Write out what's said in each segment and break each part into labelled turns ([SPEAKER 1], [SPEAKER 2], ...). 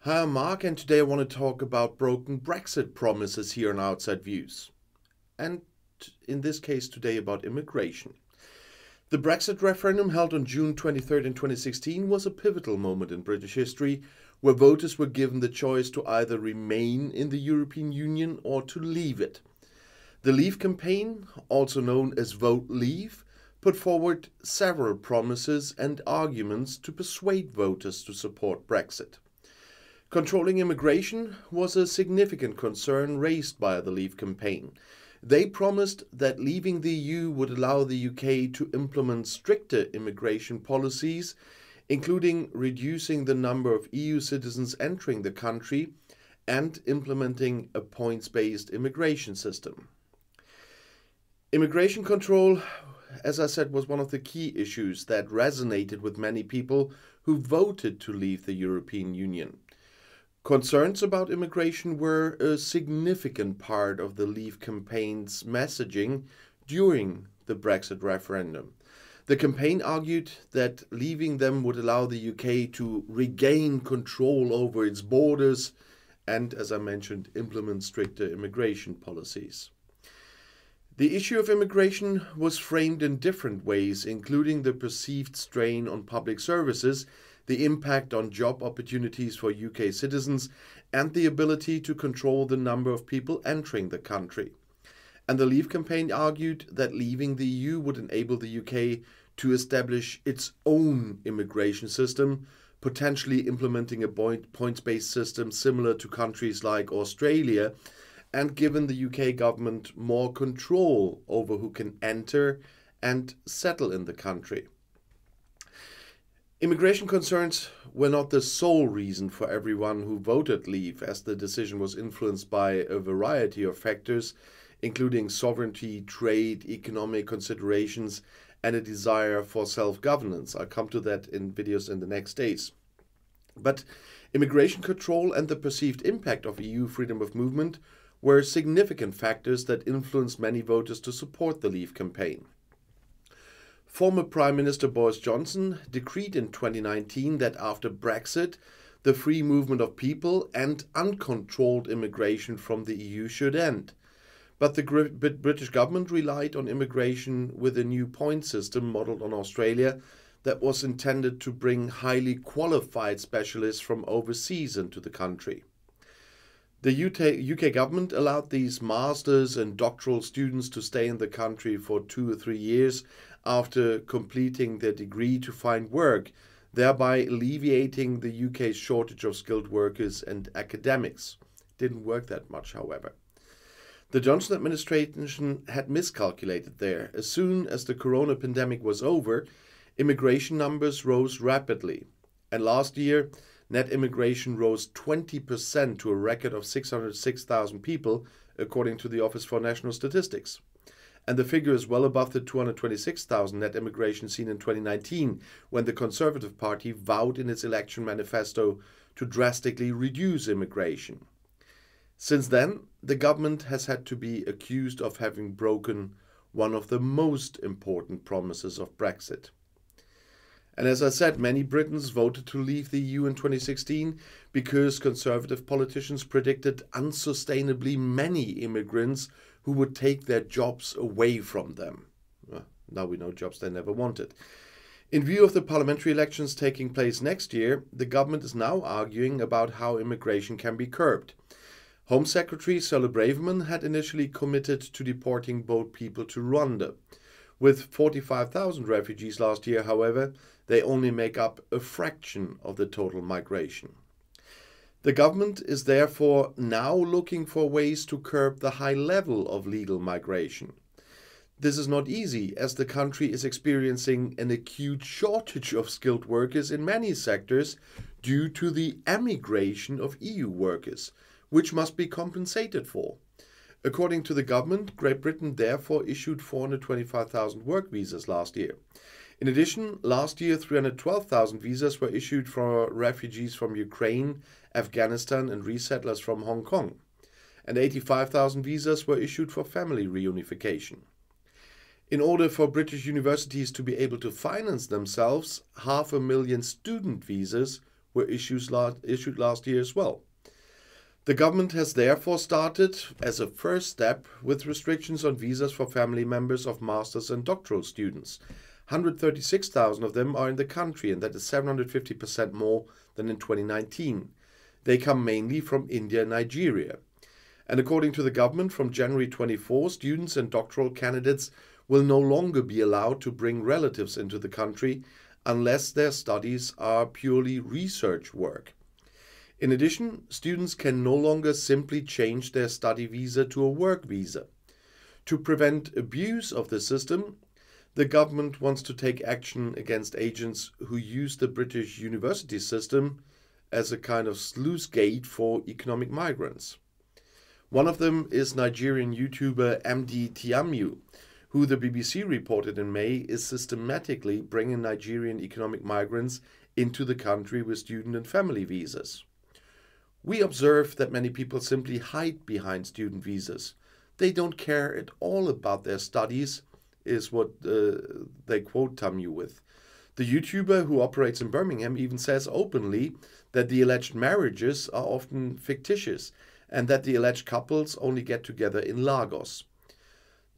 [SPEAKER 1] Hi, I'm Mark, and today I want to talk about broken Brexit promises here on Outside Views. And in this case, today about immigration. The Brexit referendum held on June 23rd in 2016 was a pivotal moment in British history where voters were given the choice to either remain in the European Union or to leave it. The Leave campaign, also known as Vote Leave, put forward several promises and arguments to persuade voters to support Brexit. Controlling immigration was a significant concern raised by the Leave campaign. They promised that leaving the EU would allow the UK to implement stricter immigration policies, including reducing the number of EU citizens entering the country and implementing a points-based immigration system. Immigration control, as I said, was one of the key issues that resonated with many people who voted to leave the European Union. Concerns about immigration were a significant part of the Leave campaign's messaging during the Brexit referendum. The campaign argued that leaving them would allow the UK to regain control over its borders and, as I mentioned, implement stricter immigration policies. The issue of immigration was framed in different ways, including the perceived strain on public services, the impact on job opportunities for UK citizens, and the ability to control the number of people entering the country. And the Leave campaign argued that leaving the EU would enable the UK to establish its own immigration system, potentially implementing a points-based system similar to countries like Australia, and given the UK government more control over who can enter and settle in the country. Immigration concerns were not the sole reason for everyone who voted Leave, as the decision was influenced by a variety of factors, including sovereignty, trade, economic considerations, and a desire for self-governance. I'll come to that in videos in the next days. But immigration control and the perceived impact of EU freedom of movement were significant factors that influenced many voters to support the Leave campaign. Former Prime Minister Boris Johnson decreed in 2019 that after Brexit, the free movement of people and uncontrolled immigration from the EU should end. But the British government relied on immigration with a new point system modelled on Australia that was intended to bring highly qualified specialists from overseas into the country. The UK government allowed these masters and doctoral students to stay in the country for 2 or 3 years after completing their degree to find work, thereby alleviating the UK's shortage of skilled workers and academics. Didn't work that much, however. The Johnson administration had miscalculated there. As soon as the corona pandemic was over, immigration numbers rose rapidly. And last year, net immigration rose 20% to a record of 606,000 people, according to the Office for National Statistics. And the figure is well above the 226,000 net immigration seen in 2019, when the Conservative Party vowed in its election manifesto to drastically reduce immigration. Since then, the government has had to be accused of having broken one of the most important promises of Brexit. And as I said, many Britons voted to leave the EU in 2016 because Conservative politicians predicted unsustainably many immigrants who would take their jobs away from them. Well, now we know jobs they never wanted. In view of the parliamentary elections taking place next year, the government is now arguing about how immigration can be curbed. Home Secretary Suella Braverman had initially committed to deporting boat people to Rwanda. With 45,000 refugees last year, however, they only make up a fraction of the total migration. The government is therefore now looking for ways to curb the high level of legal migration. This is not easy, as the country is experiencing an acute shortage of skilled workers in many sectors due to the emigration of EU workers, which must be compensated for. According to the government, Great Britain therefore issued 425,000 work visas last year. In addition, last year 312,000 visas were issued for refugees from Ukraine, Afghanistan and resettlers from Hong Kong. And 85,000 visas were issued for family reunification. In order for British universities to be able to finance themselves, 500,000 student visas were issued last year as well. The government has therefore started, as a first step, with restrictions on visas for family members of master's and doctoral students. 136,000 of them are in the country, and that is 750% more than in 2019. They come mainly from India and Nigeria. And according to the government, from January 24, students and doctoral candidates will no longer be allowed to bring relatives into the country unless their studies are purely research work. In addition, students can no longer simply change their study visa to a work visa. To prevent abuse of the system, the government wants to take action against agents who use the British university system as a kind of sluice gate for economic migrants. One of them is Nigerian YouTuber MD Tiamiu, who the BBC reported in May is systematically bringing Nigerian economic migrants into the country with student and family visas. We observe that many people simply hide behind student visas. They don't care at all about their studies, is what they quote Tamu with. The YouTuber, who operates in Birmingham, even says openly that the alleged marriages are often fictitious and that the alleged couples only get together in Lagos.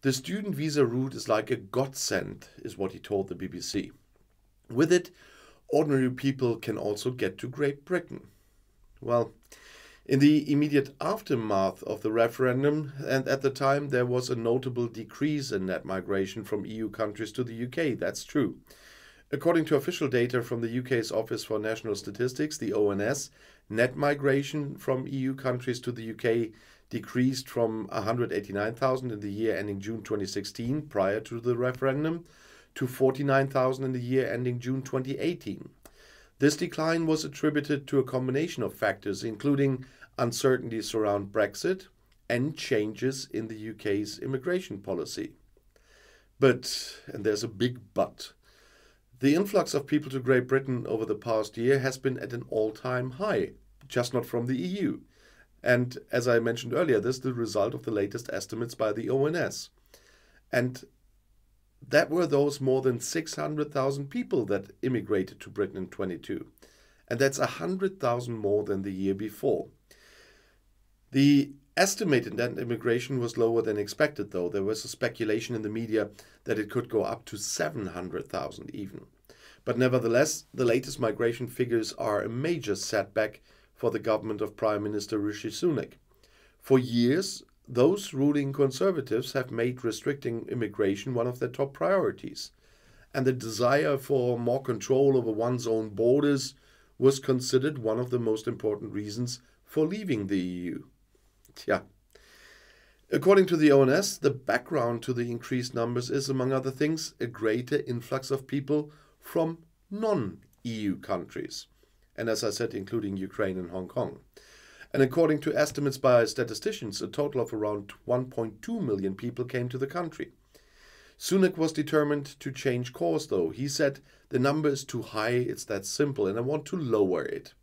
[SPEAKER 1] The student visa route is like a godsend, is what he told the BBC. With it, ordinary people can also get to Great Britain. Well, in the immediate aftermath of the referendum, and at the time, there was a notable decrease in net migration from EU countries to the UK. That's true. According to official data from the UK's Office for National Statistics, the ONS, net migration from EU countries to the UK decreased from 189,000 in the year ending June 2016, prior to the referendum, to 49,000 in the year ending June 2018. This decline was attributed to a combination of factors, including uncertainties around Brexit and changes in the UK's immigration policy. But, and there's a big but, the influx of people to Great Britain over the past year has been at an all-time high, just not from the EU. And as I mentioned earlier, this is the result of the latest estimates by the ONS. And that were those more than 600,000 people that immigrated to Britain in 22. And that's 100,000 more than the year before. The estimated net immigration was lower than expected, though. There was a speculation in the media that it could go up to 700,000 even. But nevertheless, the latest migration figures are a major setback for the government of Prime Minister Rishi Sunak. For years, those ruling Conservatives have made restricting immigration one of their top priorities, and the desire for more control over one's own borders was considered one of the most important reasons for leaving the EU. According to the ONS, the background to the increased numbers is, among other things, a greater influx of people from non-EU countries, and as I said, including Ukraine and Hong Kong. And according to estimates by statisticians, a total of around 1.2 million people came to the country. Sunak was determined to change course, though. He said, the number is too high, it's that simple, and I want to lower it.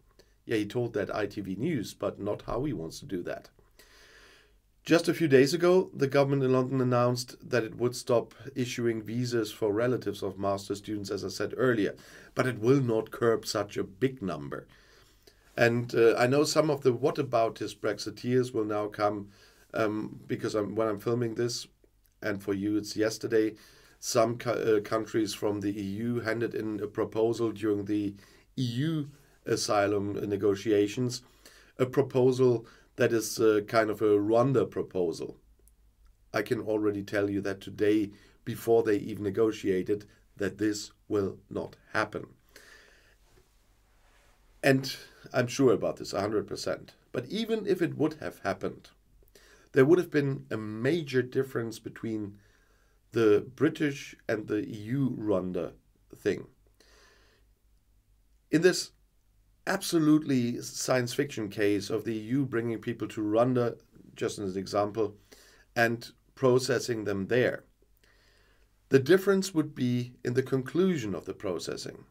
[SPEAKER 1] Yeah, he told that ITV News, but not how he wants to do that. Just a few days ago, the government in London announced that it would stop issuing visas for relatives of master's students, as I said earlier, but it will not curb such a big number. And I know some of the whataboutism Brexiteers will now come because when I'm filming this, and for you it's yesterday, some countries from the EU handed in a proposal during the EU asylum negotiations, a proposal that is kind of a Rwanda proposal. I can already tell you that today, before they even negotiated, that this will not happen. And I'm sure about this 100%. But even if it would have happened, there would have been a major difference between the British and the EU Rwanda thing. In this absolutely science fiction case of the EU bringing people to Rwanda, just as an example, and processing them there, the difference would be in the conclusion of the processing.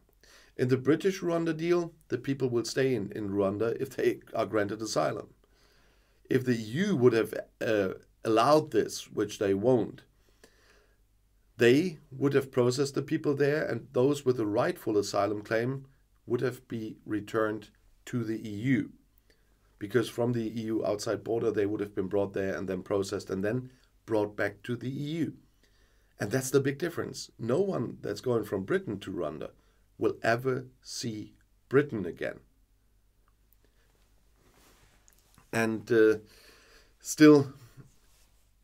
[SPEAKER 1] In the British Rwanda deal, the people will stay in Rwanda if they are granted asylum. If the EU would have allowed this, which they won't, they would have processed the people there, and those with a rightful asylum claim would have been returned to the EU, because from the EU outside border they would have been brought there and then processed and then brought back to the EU. And that's the big difference. No one that's going from Britain to Rwanda will ever see Britain again. And still,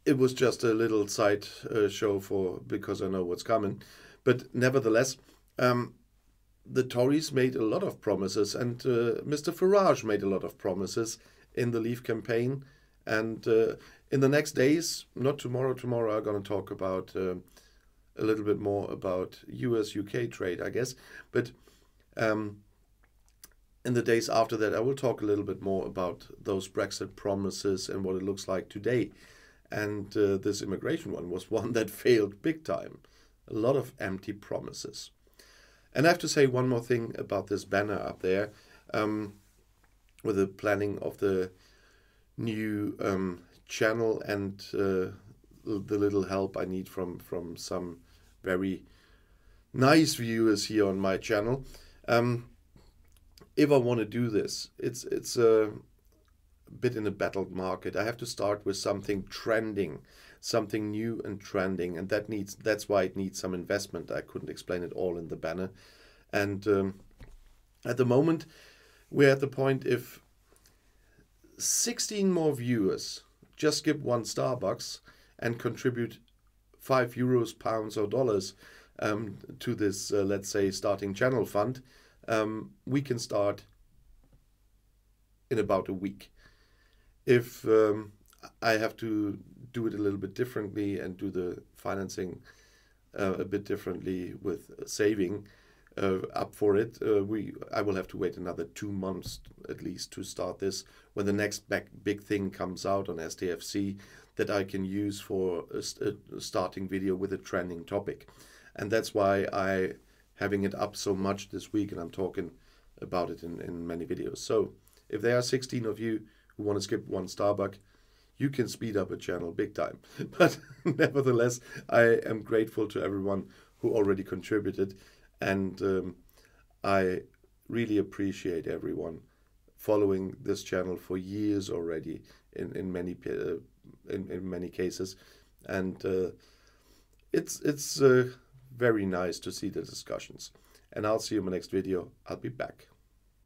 [SPEAKER 1] it was just a little side show because I know what's coming. But nevertheless, the Tories made a lot of promises, and Mr. Farage made a lot of promises in the Leave campaign. And in the next days, not tomorrow, I'm going to talk about a little bit more about US-UK trade, I guess. But in the days after that, I will talk a little bit more about those Brexit promises and what it looks like today. And this immigration one was one that failed big time. A lot of empty promises. And I have to say one more thing about this banner up there, with the planning of the new channel and the little help I need from some very nice viewers here on my channel. If I want to do this, it's a bit in a battled market. I have to start with something trending, something new and trending, and that's why it needs some investment. I couldn't explain it all in the banner. And at the moment, we're at the point if 16 more viewers just skip one Starbucks and contribute €5, pounds or dollars to this, let's say, starting channel fund, we can start in about a week. If I have to do it a little bit differently and do the financing a bit differently with saving up for it, I will have to wait another 2 months at least to start this, when the next big thing comes out on STFC that I can use for a starting video with a trending topic. And that's why I having it up so much this week, and I'm talking about it in many videos. So if there are 16 of you who want to skip one Starbucks, you can speed up a channel big time. But nevertheless, I am grateful to everyone who already contributed, and I really appreciate everyone following this channel for years already in many cases, and it's very nice to see the discussions. And I'll see you in my next video. I'll be back.